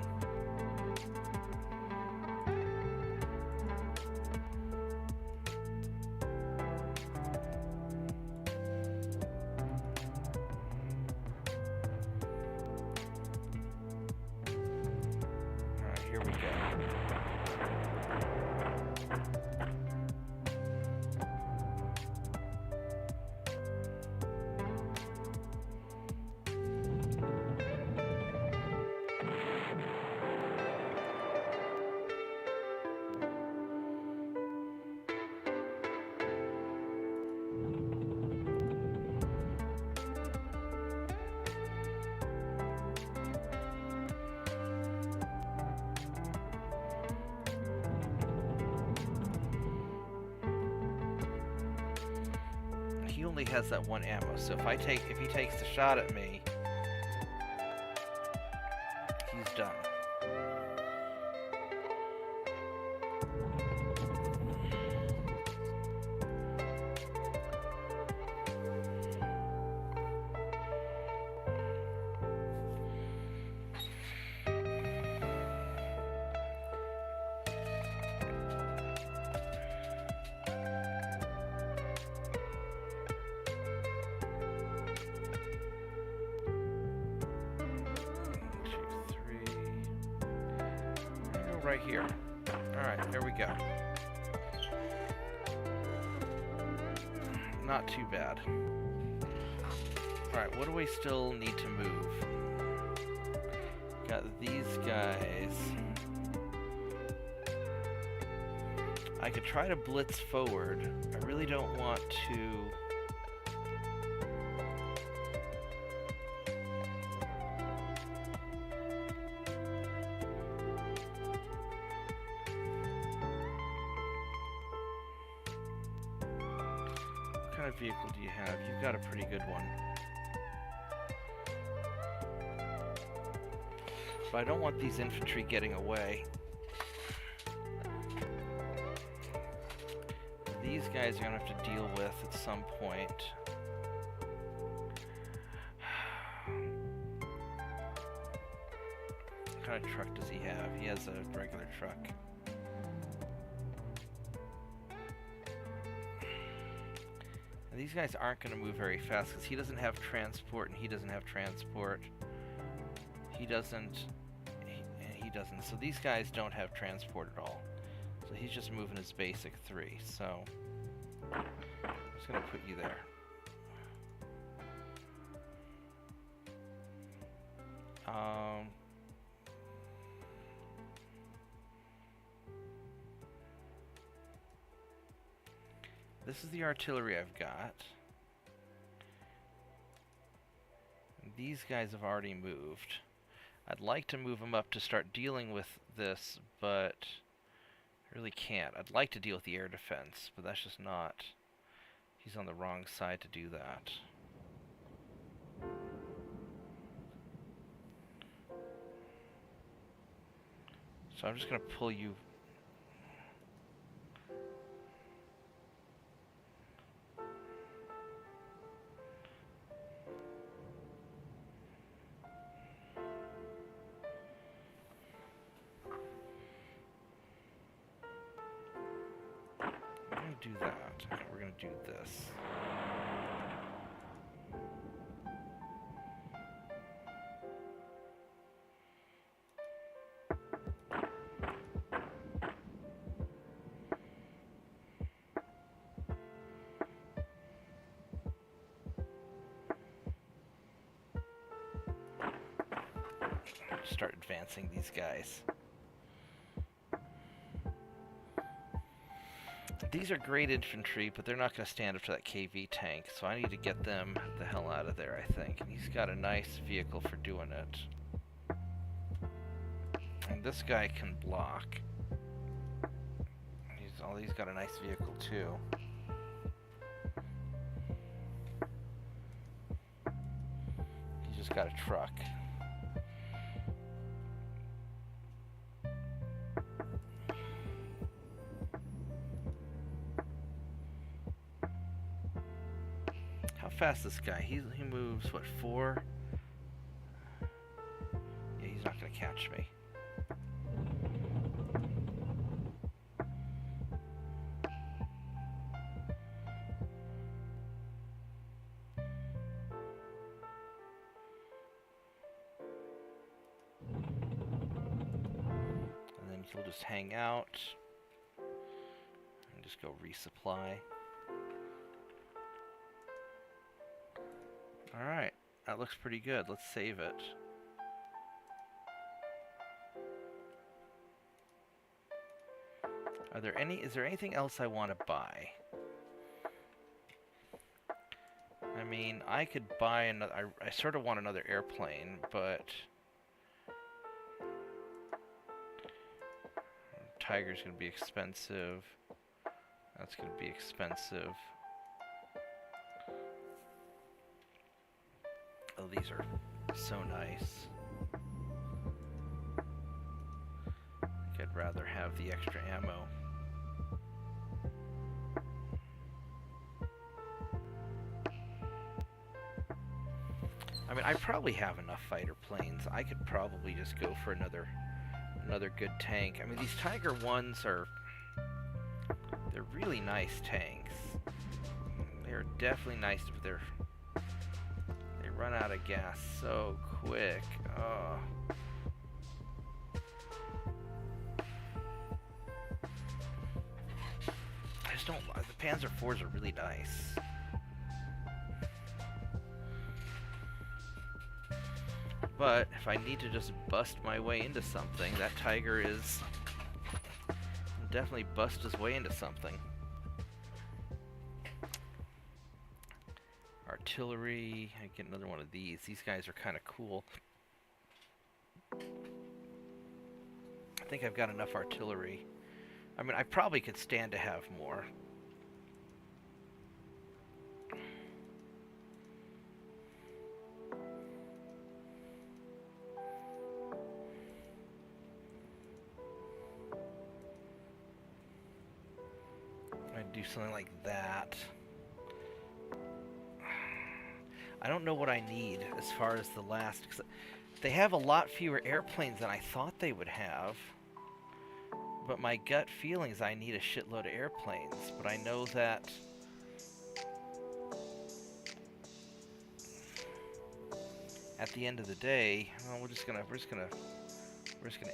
He only has that 1 ammo, so if he takes the shot at me, he's done. Right here. Alright, there we go. Not too bad. Alright, what do we still need to move? Got these guys. I could try to blitz forward. I really don't want to... What kind of vehicle do you have? You've got a pretty good one. But I don't want these infantry getting away. these guys are going to have to deal with at some point. What kind of truck does he have? He has a regular truck. And these guys aren't going to move very fast because he doesn't have transport and he doesn't have transport. He doesn't. He doesn't. So these guys don't have transport at all. So he's just moving his basic 3. So I'm just going to put you there. This is the artillery I've got. These guys have already moved. I'd like to move them up to start dealing with this, but I really can't. I'd like to deal with the air defense, but that's just not. He's on the wrong side to do that. So I'm just going to pull you. Do that. We're going to do this. Start advancing these guys. These are great infantry, but they're not going to stand up to that KV tank, so I need to get them the hell out of there, I think. And he's got a nice vehicle for doing it. And this guy can block. He's got a nice vehicle, too. He's just got a truck. Fast this guy. He moves, what, 4? Yeah, he's not going to catch me. And then he'll just hang out and just go resupply. Alright, that looks pretty good. Let's save it. Is there anything else I want to buy? I mean, I could buy another, I sort of want another airplane, but Tiger's going to be expensive. That's going to be expensive. Oh, these are so nice. I think I'd rather have the extra ammo. I mean, I probably have enough fighter planes. I could probably just go for another good tank. I mean, these Tiger 1s they're really nice tanks. They're definitely nice, but they run out of gas so quick. Oh. I just don't. The Panzer IVs are really nice. But if I need to just bust my way into something, that Tiger is definitely bust his way into something. Artillery. I get another one of these. These guys are kind of cool. I think I've got enough artillery. I mean, I probably could stand to have more. I do something like that. I don't know what I need as far as the last... 'cause they have a lot fewer airplanes than I thought they would have. But my gut feeling is I need a shitload of airplanes. But I know that... at the end of the day, well, we're just gonna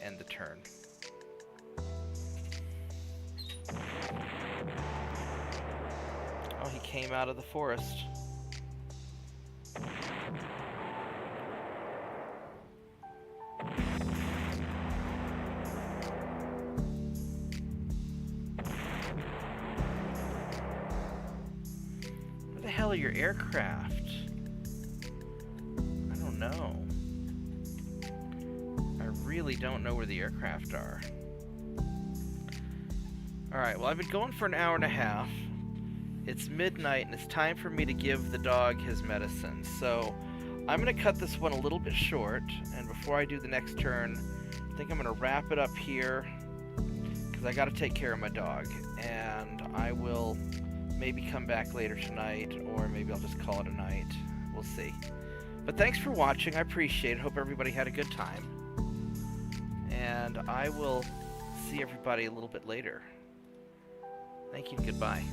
end the turn. Oh, he came out of the forest. Where the hell are your aircraft? I don't know. I really don't know where the aircraft are. Alright, well, I've been going for an hour and a half. It's midnight, and it's time for me to give the dog his medicine. So, I'm going to cut this one a little bit short, and before I do the next turn, I think I'm going to wrap it up here, because I got to take care of my dog. And I will maybe come back later tonight, or maybe I'll just call it a night. We'll see. But thanks for watching. I appreciate it. Hope everybody had a good time. And I will see everybody a little bit later. Thank you and goodbye.